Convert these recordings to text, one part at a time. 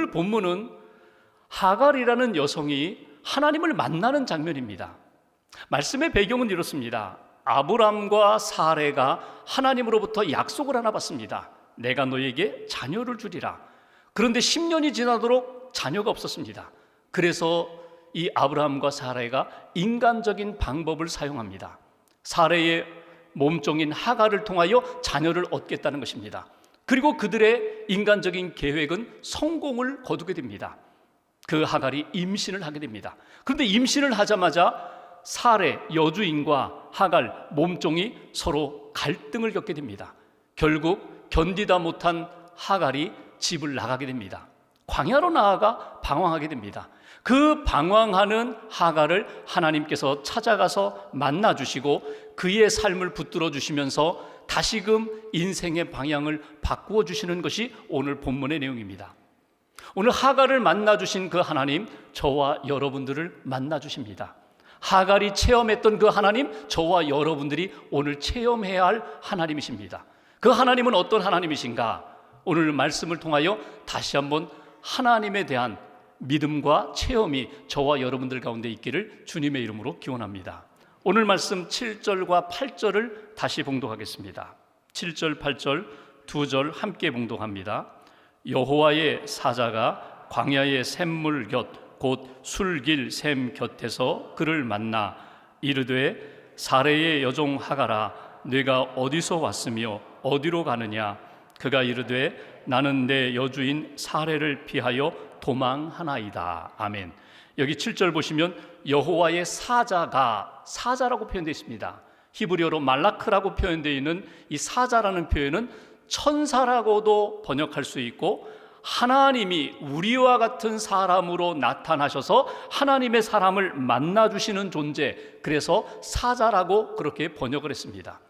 오늘 본문은 하갈이라는 여성이 하나님을 만나는 장면입니다. 말씀의 배경은 이렇습니다. 아브람과 사레가 하나님으로부터 약속을 하나 받습니다. 내가 너에게 자녀를 주리라. 그런데 10년이 지나도록 자녀가 없었습니다. 그래서 이 아브라함과 사레가 인간적인 방법을 사용합니다. 사레의 몸종인 하갈을 통하여 자녀를 얻겠다는 것입니다. 그리고 그들의 인간적인 계획은 성공을 거두게 됩니다. 그 하갈이 임신을 하게 됩니다. 그런데 임신을 하자마자 사레 여주인과 하갈 몸종이 서로 갈등을 겪게 됩니다. 결국 견디다 못한 하갈이 집을 나가게 됩니다. 광야로 나아가 방황하게 됩니다. 그 방황하는 하갈을 하나님께서 찾아가서 만나주시고 그의 삶을 붙들어 주시면서 다시금 인생의 방향을 바꾸어 주시는 것이 오늘 본문의 내용입니다. 오늘 하갈을 만나주신 그 하나님, 저와 여러분들을 만나주십니다. 하갈이 체험했던 그 하나님, 저와 여러분들이 오늘 체험해야 할 하나님이십니다. 그 하나님은 어떤 하나님이신가? 오늘 말씀을 통하여 다시 한번 하나님에 대한 믿음과 체험이 저와 여러분들 가운데 있기를 주님의 이름으로 기원합니다. 오늘 말씀 7절과 8절을 다시 봉독하겠습니다. 7절, 8절 두 절 함께 봉독합니다. 여호와의 사자가 광야의 샘물 곁 곧 술길 샘 곁에서 그를 만나 이르되 사레의 여종 하갈아 네가 어디서 왔으며 어디로 가느냐. 그가 이르되 나는 내 여주인 사레를 피하여 도망하나이다. 아멘. 여기 7절 보시면 여호와의 사자라고 표현되어 있습니다. 히브리어로 말라크라고 표현되어 있는 이 사자라는 표현은 천사라고도 번역할 수 있고 하나님이 우리와 같은 사람으로 나타나셔서 하나님의 사람을 만나주시는 존재, 그래서 사자라고 그렇게 번역을 했습니다.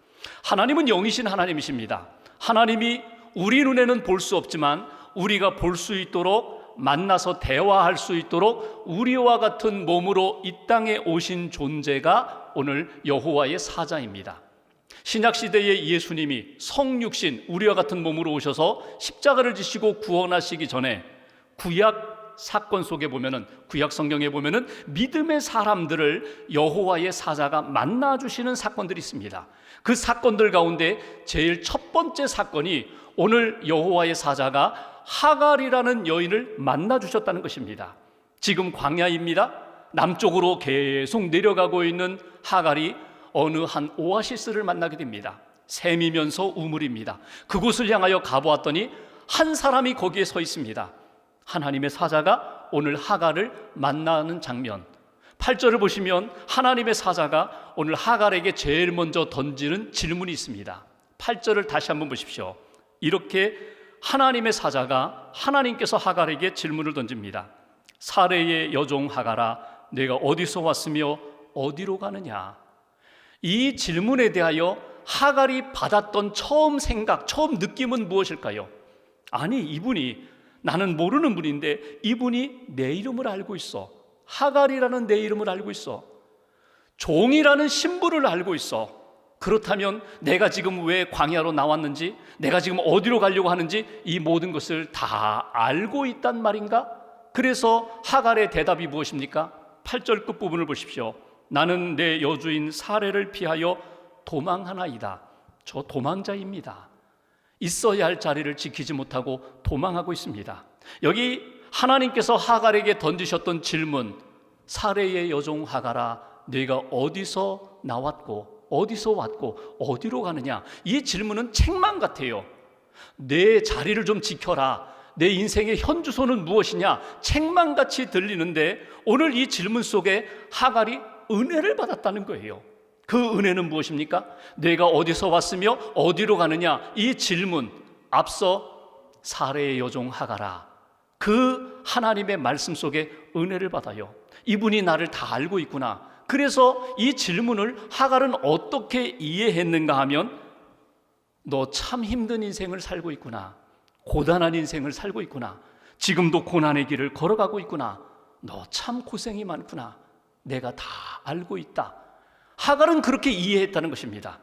하나님은 영이신 하나님이십니다. 하나님이 우리 눈에는 볼 수 없지만 우리가 볼 수 있도록 만나서 대화할 수 있도록 우리와 같은 몸으로 이 땅에 오신 존재가 오늘 여호와의 사자입니다. 신약시대의 예수님이 성육신 우리와 같은 몸으로 오셔서 십자가를 지시고 구원하시기 전에 구약 사건 속에 보면은, 구약 성경에 보면은 믿음의 사람들을 여호와의 사자가 만나주시는 사건들이 있습니다. 그 사건들 가운데 제일 첫 번째 사건이 오늘 여호와의 사자가 하갈이라는 여인을 만나주셨다는 것입니다. 지금 광야입니다. 남쪽으로 계속 내려가고 있는 하갈이 어느 한 오아시스를 만나게 됩니다. 샘이면서 우물입니다. 그곳을 향하여 가보았더니 한 사람이 거기에 서 있습니다. 하나님의 사자가 오늘 하갈을 만나는 장면, 8절을 보시면 하나님의 사자가 오늘 하갈에게 제일 먼저 던지는 질문이 있습니다. 8절을 다시 한번 보십시오. 이렇게 하나님의 사자가 하나님께서 하갈에게 질문을 던집니다. 사레의 여종 하갈아 내가 어디서 왔으며 어디로 가느냐. 이 질문에 대하여 하갈이 받았던 처음 생각, 처음 느낌은 무엇일까요? 아니, 이분이, 나는 모르는 분인데 이분이 내 이름을 알고 있어. 하갈이라는 내 이름을 알고 있어. 종이라는 신분을 알고 있어. 그렇다면 내가 지금 왜 광야로 나왔는지, 내가 지금 어디로 가려고 하는지 이 모든 것을 다 알고 있단 말인가? 그래서 하갈의 대답이 무엇입니까? 8절 끝부분을 보십시오. 나는 내 여주인 사레를 피하여 도망하나이다. 저 도망자입니다. 있어야 할 자리를 지키지 못하고 도망하고 있습니다. 여기 하나님께서 하갈에게 던지셨던 질문, 사레의 여종 하갈아 네가 어디서 나왔고 어디서 왔고 어디로 가느냐. 이 질문은 책망 같아요. 내 자리를 좀 지켜라. 내 인생의 현주소는 무엇이냐. 책망같이 들리는데 오늘 이 질문 속에 하갈이 은혜를 받았다는 거예요. 그 은혜는 무엇입니까? 내가 어디서 왔으며 어디로 가느냐. 이 질문, 앞서 사레의 여종 하갈아, 그 하나님의 말씀 속에 은혜를 받아요. 이분이 나를 다 알고 있구나. 그래서 이 질문을 하갈은 어떻게 이해했는가 하면, 너 참 힘든 인생을 살고 있구나. 고단한 인생을 살고 있구나. 지금도 고난의 길을 걸어가고 있구나. 너 참 고생이 많구나. 내가 다 알고 있다. 하갈은 그렇게 이해했다는 것입니다.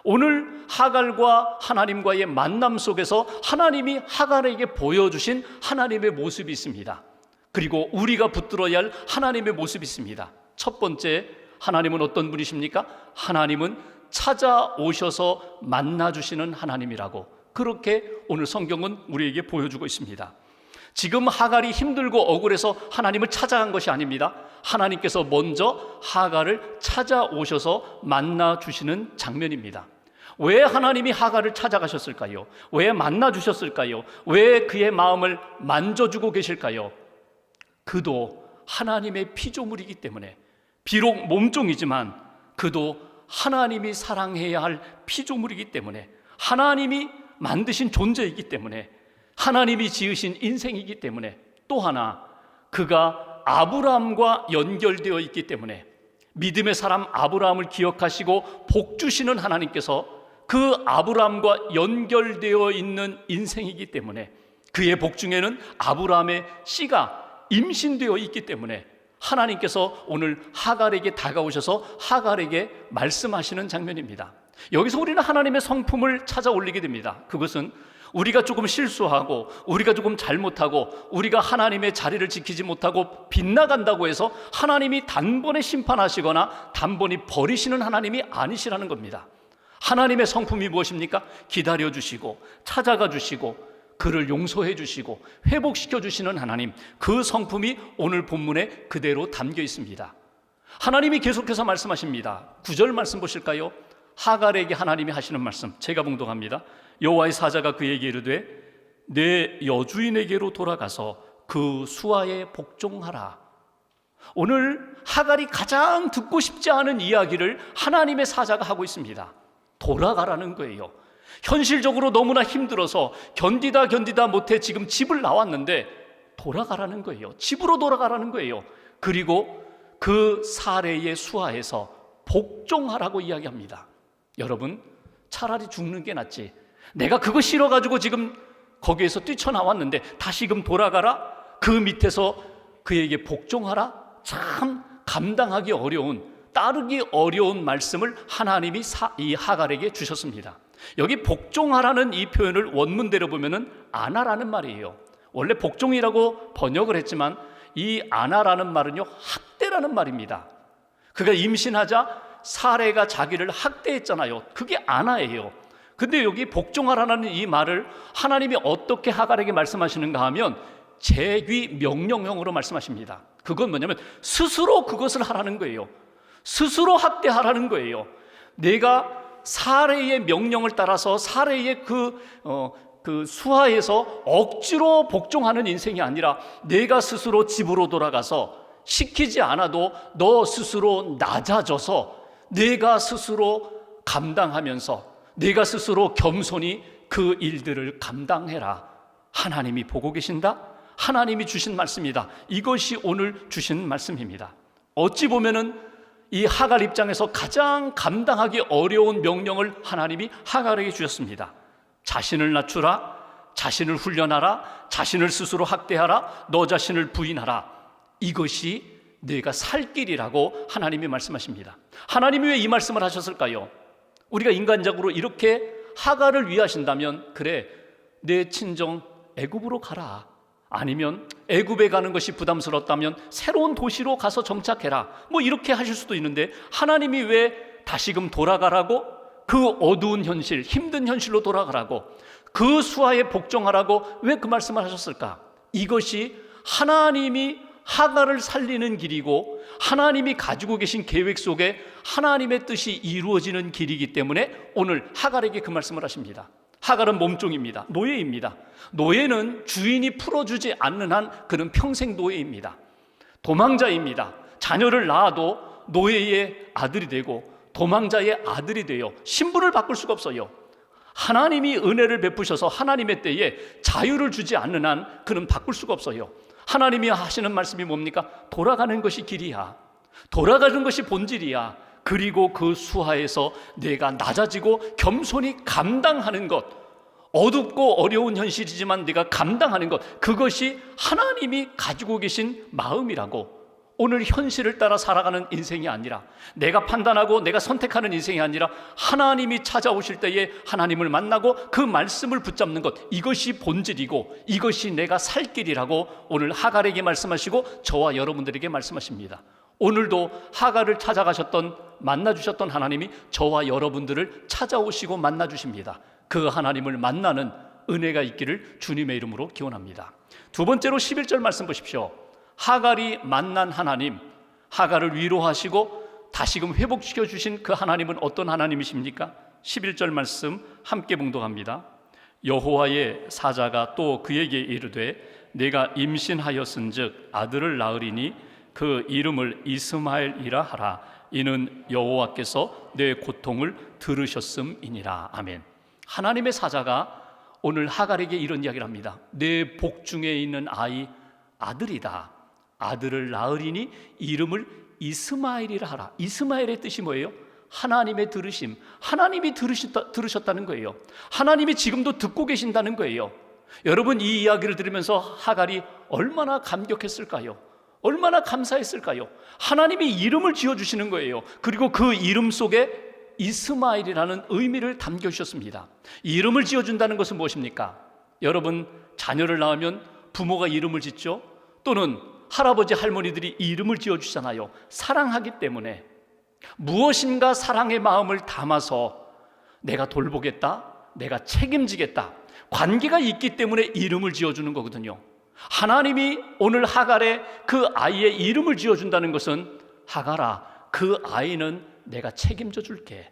오늘 하갈과 하나님과의 만남 속에서 하나님이 하갈에게 보여주신 하나님의 모습이 있습니다. 그리고 우리가 붙들어야 할 하나님의 모습이 있습니다. 첫 번째, 하나님은 어떤 분이십니까? 하나님은 찾아오셔서 만나주시는 하나님이라고, 그렇게 오늘 성경은 우리에게 보여주고 있습니다. 지금 하갈이 힘들고 억울해서 하나님을 찾아간 것이 아닙니다. 하나님께서 먼저 하갈을 찾아오셔서 만나주시는 장면입니다. 왜 하나님이 하갈을 찾아가셨을까요? 왜 만나주셨을까요? 왜 그의 마음을 만져주고 계실까요? 그도 하나님의 피조물이기 때문에, 비록 몸종이지만 그도 하나님이 사랑해야 할 피조물이기 때문에, 하나님이 만드신 존재이기 때문에, 하나님이 지으신 인생이기 때문에, 또 하나 그가 아브라함과 연결되어 있기 때문에, 믿음의 사람 아브라함을 기억하시고 복 주시는 하나님께서 그 아브라함과 연결되어 있는 인생이기 때문에, 그의 복 중에는 아브라함의 씨가 임신되어 있기 때문에 하나님께서 오늘 하갈에게 다가오셔서 하갈에게 말씀하시는 장면입니다. 여기서 우리는 하나님의 성품을 찾아 올리게 됩니다. 그것은 우리가 조금 실수하고, 우리가 조금 잘못하고, 우리가 하나님의 자리를 지키지 못하고 빗나간다고 해서 하나님이 단번에 심판하시거나 단번에 버리시는 하나님이 아니시라는 겁니다. 하나님의 성품이 무엇입니까? 기다려 주시고, 찾아가 주시고, 그를 용서해 주시고 회복시켜 주시는 하나님, 그 성품이 오늘 본문에 그대로 담겨 있습니다. 하나님이 계속해서 말씀하십니다. 9절 말씀 보실까요? 하갈에게 하나님이 하시는 말씀, 제가 봉독합니다. 여호와의 사자가 그에게 이르되 내 여주인에게로 돌아가서 그 수하에 복종하라. 오늘 하갈이 가장 듣고 싶지 않은 이야기를 하나님의 사자가 하고 있습니다. 돌아가라는 거예요. 현실적으로 너무나 힘들어서 견디다 못해 지금 집을 나왔는데 돌아가라는 거예요. 집으로 돌아가라는 거예요. 그리고 그 사례의 수하에서 복종하라고 이야기합니다. 여러분, 차라리 죽는 게 낫지. 내가 그거 싫어가지고 지금 거기에서 뛰쳐나왔는데 다시금 돌아가라? 그 밑에서 그에게 복종하라? 참 감당하기 어려운, 따르기 어려운 말씀을 하나님이 이 하갈에게 주셨습니다. 여기 복종하라는 이 표현을 원문대로 보면은 안하라는 말이에요. 원래 복종이라고 번역을 했지만 이 안하라는 말은요, 학대라는 말입니다. 그가 임신하자 사레가 자기를 학대했잖아요. 그게 안하예요. 근데 여기 복종하라는 이 말을 하나님이 어떻게 하갈에게 말씀하시는가 하면 재귀 명령형으로 말씀하십니다. 그건 뭐냐면 스스로 그것을 하라는 거예요. 스스로 학대하라는 거예요. 내가 사례의 명령을 따라서 사례의 그 수하에서 억지로 복종하는 인생이 아니라 내가 스스로 집으로 돌아가서 시키지 않아도 너 스스로 낮아져서 내가 스스로 감당하면서 내가 스스로 겸손히 그 일들을 감당해라. 하나님이 보고 계신다. 하나님이 주신 말씀이다. 이것이 오늘 주신 말씀입니다. 어찌 보면은 이 하갈 입장에서 가장 감당하기 어려운 명령을 하나님이 하갈에게 주셨습니다. 자신을 낮추라, 자신을 훈련하라, 자신을 스스로 학대하라, 너 자신을 부인하라. 이것이 내가 살 길이라고 하나님이 말씀하십니다. 하나님이 왜 이 말씀을 하셨을까요? 우리가 인간적으로 이렇게 하갈을 위하신다면, 그래, 내 친정 애굽으로 가라. 아니면 애굽에 가는 것이 부담스럽다면 새로운 도시로 가서 정착해라. 뭐 이렇게 하실 수도 있는데 하나님이 왜 다시금 돌아가라고, 그 어두운 현실, 힘든 현실로 돌아가라고, 그 수하에 복종하라고 왜 그 말씀을 하셨을까? 이것이 하나님이 하갈을 살리는 길이고 하나님이 가지고 계신 계획 속에 하나님의 뜻이 이루어지는 길이기 때문에 오늘 하갈에게 그 말씀을 하십니다. 하갈은 몸종입니다. 노예입니다. 노예는 주인이 풀어주지 않는 한 그는 평생 노예입니다. 도망자입니다. 자녀를 낳아도 노예의 아들이 되고 도망자의 아들이 되어 신분을 바꿀 수가 없어요. 하나님이 은혜를 베푸셔서 하나님의 때에 자유를 주지 않는 한 그는 바꿀 수가 없어요. 하나님이 하시는 말씀이 뭡니까? 돌아가는 것이 길이야. 돌아가는 것이 본질이야. 그리고 그 수하에서 내가 낮아지고 겸손히 감당하는 것, 어둡고 어려운 현실이지만 내가 감당하는 것, 그것이 하나님이 가지고 계신 마음이라고 오늘 현실을 따라 살아가는 인생이 아니라, 내가 판단하고 내가 선택하는 인생이 아니라 하나님이 찾아오실 때에 하나님을 만나고 그 말씀을 붙잡는 것, 이것이 본질이고 이것이 내가 살 길이라고 오늘 하갈에게 말씀하시고 저와 여러분들에게 말씀하십니다. 오늘도 하갈을 찾아가셨던, 만나주셨던 하나님이 저와 여러분들을 찾아오시고 만나주십니다. 그 하나님을 만나는 은혜가 있기를 주님의 이름으로 기원합니다. 두 번째로 11절 말씀 보십시오. 하갈이 만난 하나님, 하갈을 위로하시고 다시금 회복시켜 주신 그 하나님은 어떤 하나님이십니까? 11절 말씀 함께 봉독합니다. 여호와의 사자가 또 그에게 이르되 내가 임신하였은즉 아들을 낳으리니 그 이름을 이스마엘이라 하라. 이는 여호와께서 내 고통을 들으셨음이니라. 아멘. 하나님의 사자가 오늘 하갈에게 이런 이야기를 합니다. 내 복중에 있는 아이 아들이다. 아들을 낳으리니 이름을 이스마엘이라 하라. 이스마엘의 뜻이 뭐예요? 하나님의 들으심. 하나님이 들으셨다는 거예요. 하나님이 지금도 듣고 계신다는 거예요. 여러분, 이 이야기를 들으면서 하갈이 얼마나 감격했을까요? 얼마나 감사했을까요? 하나님이 이름을 지어주시는 거예요. 그리고 그 이름 속에 이스마엘이라는 의미를 담겨주셨습니다. 이름을 지어준다는 것은 무엇입니까? 여러분, 자녀를 낳으면 부모가 이름을 짓죠. 또는 할아버지 할머니들이 이름을 지어주잖아요. 사랑하기 때문에. 무엇인가 사랑의 마음을 담아서 내가 돌보겠다, 내가 책임지겠다, 관계가 있기 때문에 이름을 지어주는 거거든요. 하나님이 오늘 하갈에 그 아이의 이름을 지어준다는 것은, 하갈아, 그 아이는 내가 책임져 줄게.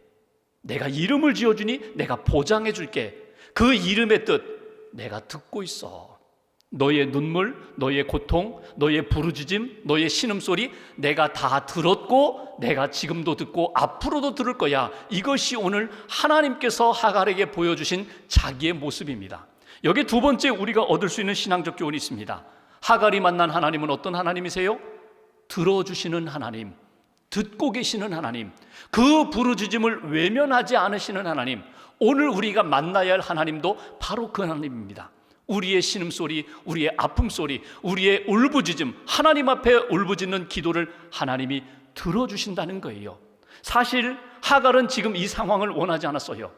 내가 이름을 지어주니 내가 보장해 줄게. 그 이름의 뜻 내가 듣고 있어. 너의 눈물, 너의 고통, 너의 부르짖음, 너의 신음소리 내가 다 들었고 내가 지금도 듣고 앞으로도 들을 거야. 이것이 오늘 하나님께서 하갈에게 보여주신 자기의 모습입니다. 여기 두 번째 우리가 얻을 수 있는 신앙적 교훈이 있습니다. 하갈이 만난 하나님은 어떤 하나님이세요? 들어주시는 하나님, 듣고 계시는 하나님, 그 부르짖음을 외면하지 않으시는 하나님. 오늘 우리가 만나야 할 하나님도 바로 그 하나님입니다. 우리의 신음소리, 우리의 아픔소리, 우리의 울부짖음, 하나님 앞에 울부짖는 기도를 하나님이 들어주신다는 거예요. 사실 하갈은 지금 이 상황을 원하지 않았어요.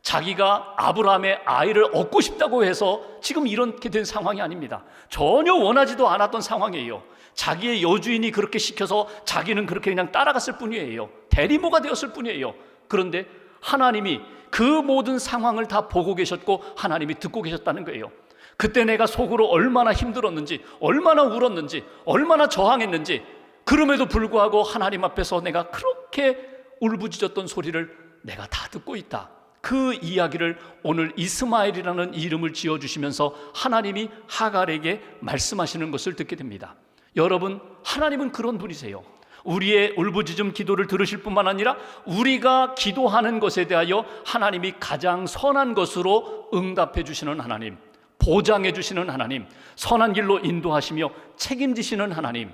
자기가 아브라함의 아이를 얻고 싶다고 해서 지금 이렇게 된 상황이 아닙니다. 전혀 원하지도 않았던 상황이에요. 자기의 여주인이 그렇게 시켜서 자기는 그렇게 그냥 따라갔을 뿐이에요. 대리모가 되었을 뿐이에요. 그런데 하나님이 그 모든 상황을 다 보고 계셨고 하나님이 듣고 계셨다는 거예요. 그때 내가 속으로 얼마나 힘들었는지, 얼마나 울었는지, 얼마나 저항했는지, 그럼에도 불구하고 하나님 앞에서 내가 그렇게 울부짖었던 소리를 내가 다 듣고 있다. 그 이야기를 오늘 이스마엘이라는 이름을 지어주시면서 하나님이 하갈에게 말씀하시는 것을 듣게 됩니다. 여러분, 하나님은 그런 분이세요. 우리의 울부짖음 기도를 들으실 뿐만 아니라 우리가 기도하는 것에 대하여 하나님이 가장 선한 것으로 응답해 주시는 하나님, 보장해 주시는 하나님, 선한 길로 인도하시며 책임지시는 하나님.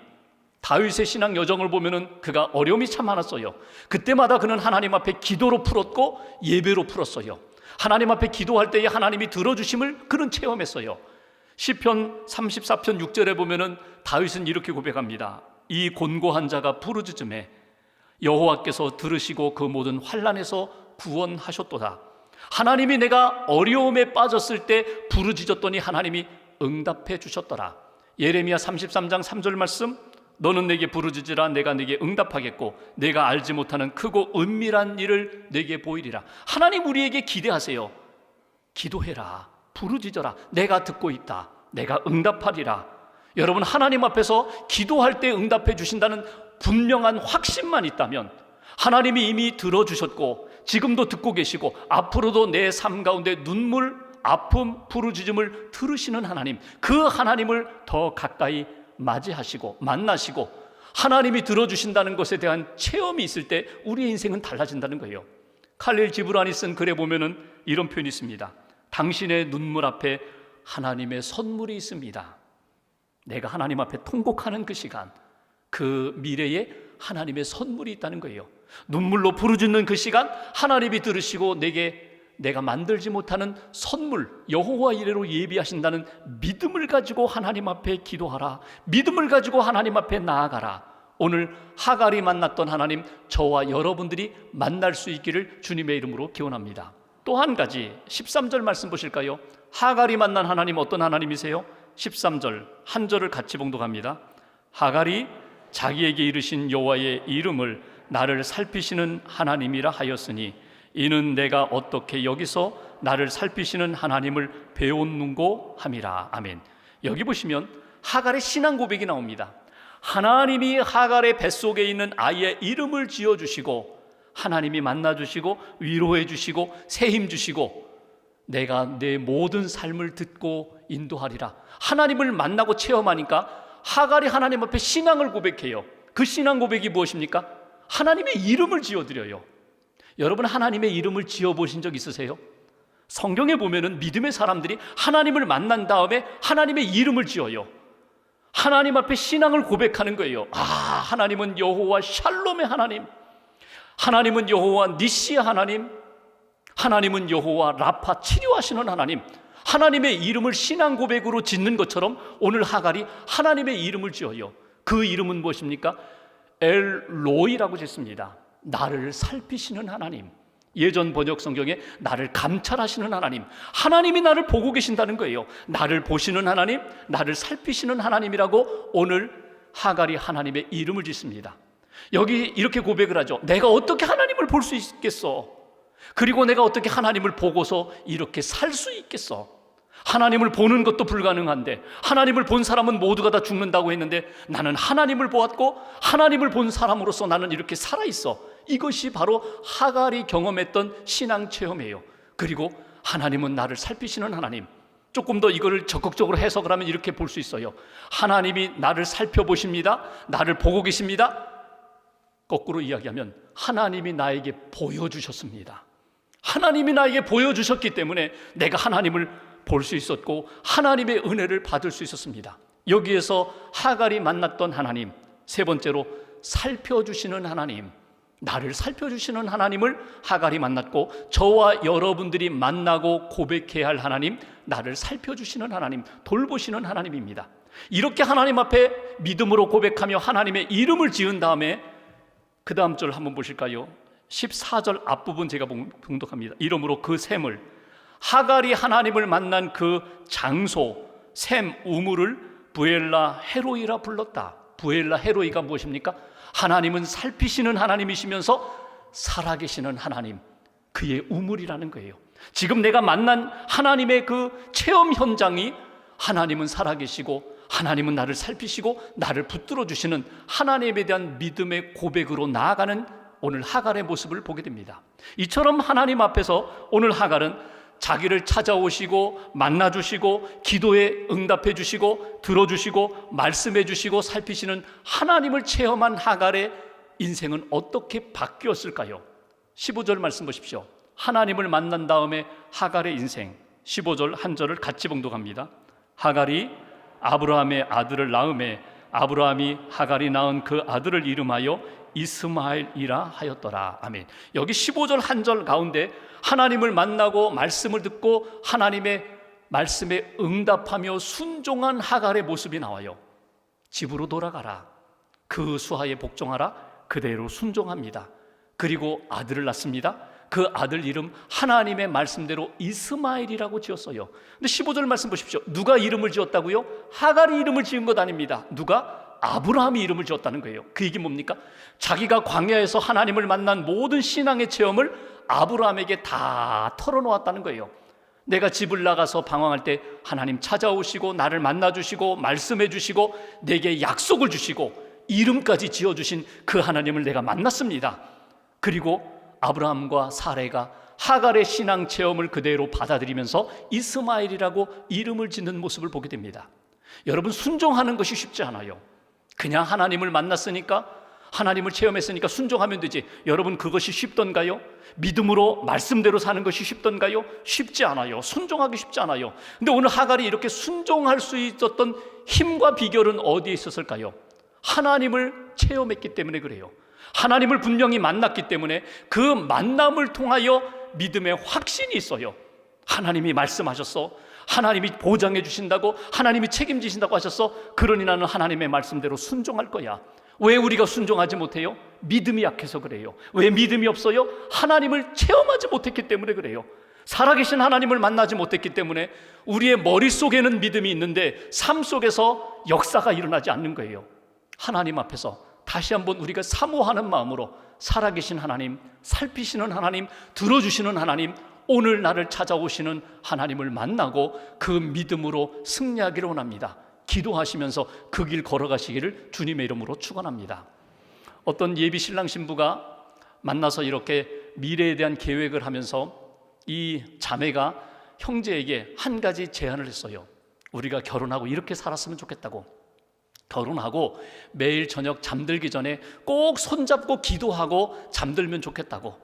다윗의 신앙 여정을 보면은 그가 어려움이 참 많았어요. 그때마다 그는 하나님 앞에 기도로 풀었고 예배로 풀었어요. 하나님 앞에 기도할 때에 하나님이 들어주심을 그는 체험했어요. 시편 34편 6절에 보면은 다윗은 이렇게 고백합니다. 이 곤고한 자가 부르짖음에 여호와께서 들으시고 그 모든 환난에서 구원하셨도다. 하나님이 내가 어려움에 빠졌을 때 부르짖었더니 하나님이 응답해 주셨더라. 예레미야 33장 3절 말씀, 너는 내게 부르짖으라. 내가 내게 응답하겠고 내가 알지 못하는 크고 은밀한 일을 내게 보이리라. 하나님 우리에게 기대하세요. 기도해라, 부르짖어라. 내가 듣고 있다. 내가 응답하리라. 여러분, 하나님 앞에서 기도할 때 응답해 주신다는 분명한 확신만 있다면 하나님이 이미 들어주셨고 지금도 듣고 계시고 앞으로도 내 삶 가운데 눈물, 아픔, 부르짖음을 들으시는 하나님, 그 하나님을 더 가까이 맞이하시고 만나시고 하나님이 들어주신다는 것에 대한 체험이 있을 때 우리의 인생은 달라진다는 거예요. 칼릴 지브란이 쓴 글에 보면은 이런 표현이 있습니다. 당신의 눈물 앞에 하나님의 선물이 있습니다. 내가 하나님 앞에 통곡하는 그 시간, 그 미래에 하나님의 선물이 있다는 거예요. 눈물로 부르짖는 그 시간, 하나님이 들으시고 내가 만들지 못하는 선물, 여호와 이레로 예비하신다는 믿음을 가지고 하나님 앞에 기도하라. 믿음을 가지고 하나님 앞에 나아가라. 오늘 하갈이 만났던 하나님, 저와 여러분들이 만날 수 있기를 주님의 이름으로 기원합니다. 또 한 가지 13절 말씀 보실까요? 하갈이 만난 하나님 어떤 하나님이세요? 13절 한 절을 같이 봉독합니다. 하갈이 자기에게 이르신 여호와의 이름을 나를 살피시는 하나님이라 하였으니 이는 내가 어떻게 여기서 나를 살피시는 하나님을 배웠는고 함이라. 아멘. 여기 보시면 하갈의 신앙 고백이 나옵니다. 하나님이 하갈의 뱃속에 있는 아이의 이름을 지어주시고 하나님이 만나주시고 위로해주시고 새힘 주시고 내가 내 모든 삶을 듣고 인도하리라. 하나님을 만나고 체험하니까 하갈이 하나님 앞에 신앙을 고백해요. 그 신앙 고백이 무엇입니까? 하나님의 이름을 지어드려요. 여러분, 하나님의 이름을 지어보신 적 있으세요? 성경에 보면은 믿음의 사람들이 하나님을 만난 다음에 하나님의 이름을 지어요. 하나님 앞에 신앙을 고백하는 거예요. 하나님은 여호와 샬롬의 하나님, 하나님은 여호와 니시의 하나님, 하나님은 여호와 라파 치료하시는 하나님. 하나님의 이름을 신앙 고백으로 짓는 것처럼 오늘 하갈이 하나님의 이름을 지어요. 그 이름은 무엇입니까? 엘로이라고 짓습니다. 나를 살피시는 하나님. 예전 번역 성경에 나를 감찰하시는 하나님, 하나님이 나를 보고 계신다는 거예요. 나를 보시는 하나님, 나를 살피시는 하나님이라고 오늘 하갈이 하나님의 이름을 짓습니다. 여기 이렇게 고백을 하죠. 내가 어떻게 하나님을 볼 수 있겠어? 그리고 내가 어떻게 하나님을 보고서 이렇게 살 수 있겠어? 하나님을 보는 것도 불가능한데, 하나님을 본 사람은 모두가 다 죽는다고 했는데 나는 하나님을 보았고 하나님을 본 사람으로서 나는 이렇게 살아있어. 이것이 바로 하갈이 경험했던 신앙 체험이에요. 그리고 하나님은 나를 살피시는 하나님. 조금 더 이거를 적극적으로 해석을 하면 이렇게 볼 수 있어요. 하나님이 나를 살펴보십니다. 나를 보고 계십니다. 거꾸로 이야기하면 하나님이 나에게 보여주셨습니다. 하나님이 나에게 보여주셨기 때문에 내가 하나님을 볼 수 있었고 하나님의 은혜를 받을 수 있었습니다. 여기에서 하갈이 만났던 하나님, 세 번째로 살펴주시는 하나님, 나를 살펴주시는 하나님을 하갈이 만났고, 저와 여러분들이 만나고 고백해야 할 하나님, 나를 살펴주시는 하나님, 돌보시는 하나님입니다. 이렇게 하나님 앞에 믿음으로 고백하며 하나님의 이름을 지은 다음에 그 다음 절 한번 보실까요? 14절 앞부분 제가 봉독합니다. 이러므로 그 샘을, 하갈이 하나님을 만난 그 장소, 샘 우물을 부엘라 헤로이라 불렀다. 부엘라 헤로이가 무엇입니까? 하나님은 살피시는 하나님이시면서 살아계시는 하나님, 그의 우물이라는 거예요. 지금 내가 만난 하나님의 그 체험 현장이 하나님은 살아계시고 하나님은 나를 살피시고 나를 붙들어 주시는 하나님에 대한 믿음의 고백으로 나아가는 오늘 하갈의 모습을 보게 됩니다. 이처럼 하나님 앞에서 오늘 하갈은 자기를 찾아오시고 만나주시고 기도에 응답해 주시고 들어주시고 말씀해 주시고 살피시는 하나님을 체험한 하갈의 인생은 어떻게 바뀌었을까요? 15절 말씀 보십시오. 하나님을 만난 다음에 하갈의 인생, 15절 한 절을 같이 봉독합니다. 하갈이 아브라함의 아들을 낳음에 아브라함이 하갈이 낳은 그 아들을 이름하여 이스마엘이라 하였더라. 아멘. 여기 15절 한 절 가운데 하나님을 만나고 말씀을 듣고 하나님의 말씀에 응답하며 순종한 하갈의 모습이 나와요. 집으로 돌아가라. 그 수하에 복종하라. 그대로 순종합니다. 그리고 아들을 낳습니다. 그 아들 이름 하나님의 말씀대로 이스마엘이라고 지었어요. 근데 15절 말씀 보십시오. 누가 이름을 지었다고요? 하갈이 이름을 지은 것 아닙니다. 누가? 아브라함이 이름을 지었다는 거예요. 그 얘기 뭡니까? 자기가 광야에서 하나님을 만난 모든 신앙의 체험을 아브라함에게 다 털어놓았다는 거예요. 내가 집을 나가서 방황할 때 하나님 찾아오시고 나를 만나주시고 말씀해 주시고 내게 약속을 주시고 이름까지 지어주신 그 하나님을 내가 만났습니다. 그리고 아브라함과 사레가 하갈의 신앙 체험을 그대로 받아들이면서 이스마엘이라고 이름을 짓는 모습을 보게 됩니다. 여러분, 순종하는 것이 쉽지 않아요. 그냥 하나님을 만났으니까, 하나님을 체험했으니까 순종하면 되지. 여러분, 그것이 쉽던가요? 믿음으로 말씀대로 사는 것이 쉽던가요? 쉽지 않아요. 순종하기 쉽지 않아요. 근데 오늘 하갈이 이렇게 순종할 수 있었던 힘과 비결은 어디에 있었을까요? 하나님을 체험했기 때문에 그래요. 하나님을 분명히 만났기 때문에 그 만남을 통하여 믿음의 확신이 있어요. 하나님이 말씀하셨어. 하나님이 보장해 주신다고, 하나님이 책임지신다고 하셨어. 그러니 나는 하나님의 말씀대로 순종할 거야. 왜 우리가 순종하지 못해요? 믿음이 약해서 그래요. 왜 믿음이 없어요? 하나님을 체험하지 못했기 때문에 그래요. 살아계신 하나님을 만나지 못했기 때문에 우리의 머릿속에는 믿음이 있는데 삶 속에서 역사가 일어나지 않는 거예요. 하나님 앞에서 다시 한번 우리가 사모하는 마음으로 살아계신 하나님, 살피시는 하나님, 들어주시는 하나님, 오늘 나를 찾아오시는 하나님을 만나고 그 믿음으로 승리하기를 원합니다. 기도하시면서 그 길 걸어가시기를 주님의 이름으로 축원합니다. 어떤 예비 신랑 신부가 만나서 이렇게 미래에 대한 계획을 하면서 이 자매가 형제에게 한 가지 제안을 했어요. 우리가 결혼하고 이렇게 살았으면 좋겠다고. 결혼하고 매일 저녁 잠들기 전에 꼭 손잡고 기도하고 잠들면 좋겠다고.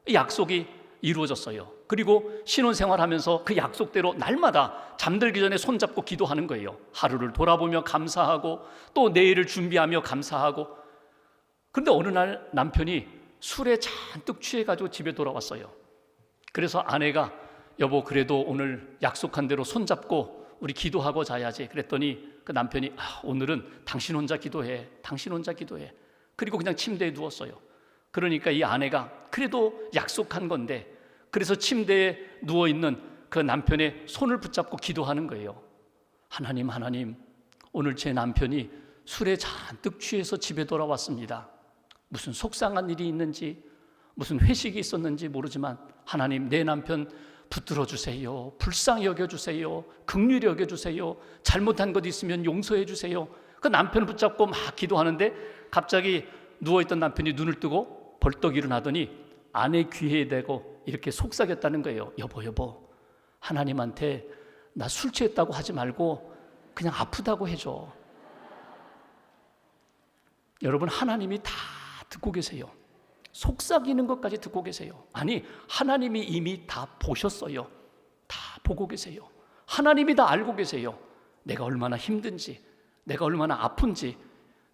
이 약속이 이루어졌어요. 그리고 신혼생활하면서 그 약속대로 날마다 잠들기 전에 손잡고 기도하는 거예요. 하루를 돌아보며 감사하고 또 내일을 준비하며 감사하고. 그런데 어느 날 남편이 술에 잔뜩 취해가지고 집에 돌아왔어요. 그래서 아내가 여보 그래도 오늘 약속한 대로 손잡고 우리 기도하고 자야지. 그랬더니 그 남편이 오늘은 당신 혼자 기도해. 당신 혼자 기도해. 그리고 그냥 침대에 누웠어요. 그러니까 이 아내가 그래도 약속한 건데 그래서 침대에 누워있는 그 남편의 손을 붙잡고 기도하는 거예요. 하나님 오늘 제 남편이 술에 잔뜩 취해서 집에 돌아왔습니다. 무슨 속상한 일이 있는지 무슨 회식이 있었는지 모르지만 하나님 내 남편 붙들어 주세요. 불쌍히 여겨주세요. 긍휼히 여겨주세요. 잘못한 것 있으면 용서해 주세요. 그 남편을 붙잡고 막 기도하는데 갑자기 누워있던 남편이 눈을 뜨고 벌떡 일어나더니 아내 귀에 대고 이렇게 속삭였다는 거예요. 여보 하나님한테 나 술 취했다고 하지 말고 그냥 아프다고 해줘. 여러분 하나님이 다 듣고 계세요. 속삭이는 것까지 듣고 계세요. 아니 하나님이 이미 다 보셨어요. 다 보고 계세요. 하나님이 다 알고 계세요. 내가 얼마나 힘든지, 내가 얼마나 아픈지,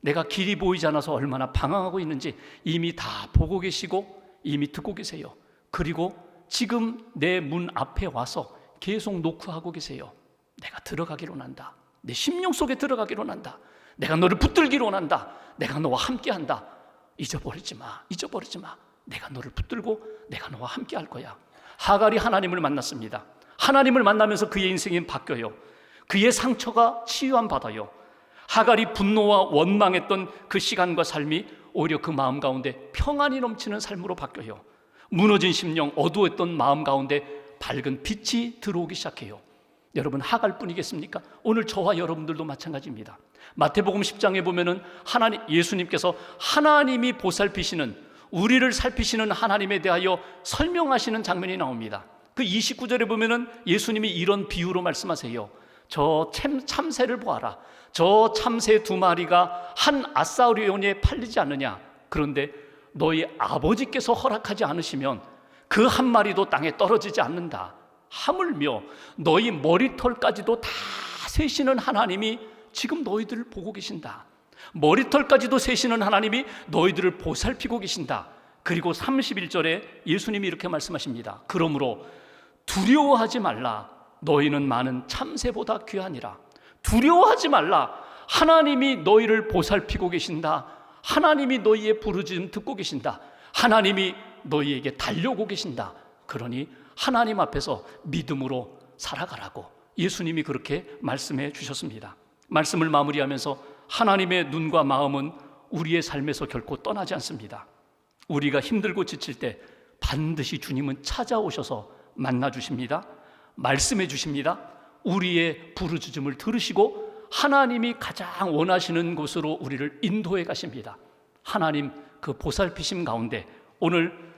내가 길이 보이지 않아서 얼마나 방황하고 있는지 이미 다 보고 계시고 이미 듣고 계세요. 그리고 지금 내 문 앞에 와서 계속 노크하고 계세요. 내가 들어가기를 원한다. 내 심령 속에 들어가기를 원한다. 내가 너를 붙들기를 원한다. 내가 너와 함께한다. 잊어버리지 마. 내가 너를 붙들고 내가 너와 함께 할 거야. 하갈이 하나님을 만났습니다. 하나님을 만나면서 그의 인생이 바뀌어요. 그의 상처가 치유함 받아요. 하갈이 분노와 원망했던 그 시간과 삶이 오히려 그 마음 가운데 평안이 넘치는 삶으로 바뀌어요. 무너진 심령, 어두웠던 마음 가운데 밝은 빛이 들어오기 시작해요. 여러분 하갈뿐이겠습니까? 오늘 저와 여러분들도 마찬가지입니다. 마태복음 10장에 보면은 예수님께서 하나님이 보살피시는, 우리를 살피시는 하나님에 대하여 설명하시는 장면이 나옵니다. 그 29절에 보면은 예수님이 이런 비유로 말씀하세요. 저 참새를 보아라. 저 참새 2마리가 한 아사리온에 팔리지 않느냐. 그런데 너희 아버지께서 허락하지 않으시면 그 한 마리도 땅에 떨어지지 않는다. 하물며 너희 머리털까지도 다 세시는 하나님이 지금 너희들을 보고 계신다. 머리털까지도 세시는 하나님이 너희들을 보살피고 계신다. 그리고 31절에 예수님이 이렇게 말씀하십니다. 그러므로 두려워하지 말라. 너희는 많은 참새보다 귀하니라. 두려워하지 말라. 하나님이 너희를 보살피고 계신다. 하나님이 너희의 부르짖음 듣고 계신다. 하나님이 너희에게 달려오고 계신다. 그러니 하나님 앞에서 믿음으로 살아가라고 예수님이 그렇게 말씀해 주셨습니다. 말씀을 마무리하면서 하나님의 눈과 마음은 우리의 삶에서 결코 떠나지 않습니다. 우리가 힘들고 지칠 때 반드시 주님은 찾아오셔서 만나 주십니다. 말씀해 주십니다. 우리의 부르짖음을 들으시고 하나님이 가장 원하시는 곳으로 우리를 인도해 가십니다. 하나님 그 보살피심 가운데 오늘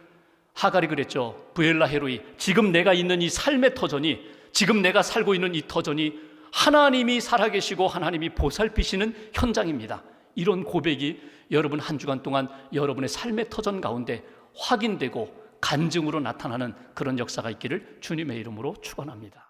하갈이 그랬죠. 부엘라 헤로이, 지금 내가 있는 이 삶의 터전이, 지금 내가 살고 있는 이 터전이 하나님이 살아계시고 하나님이 보살피시는 현장입니다. 이런 고백이 여러분 한 주간 동안 여러분의 삶의 터전 가운데 확인되고 간증으로 나타나는 그런 역사가 있기를 주님의 이름으로 축원합니다.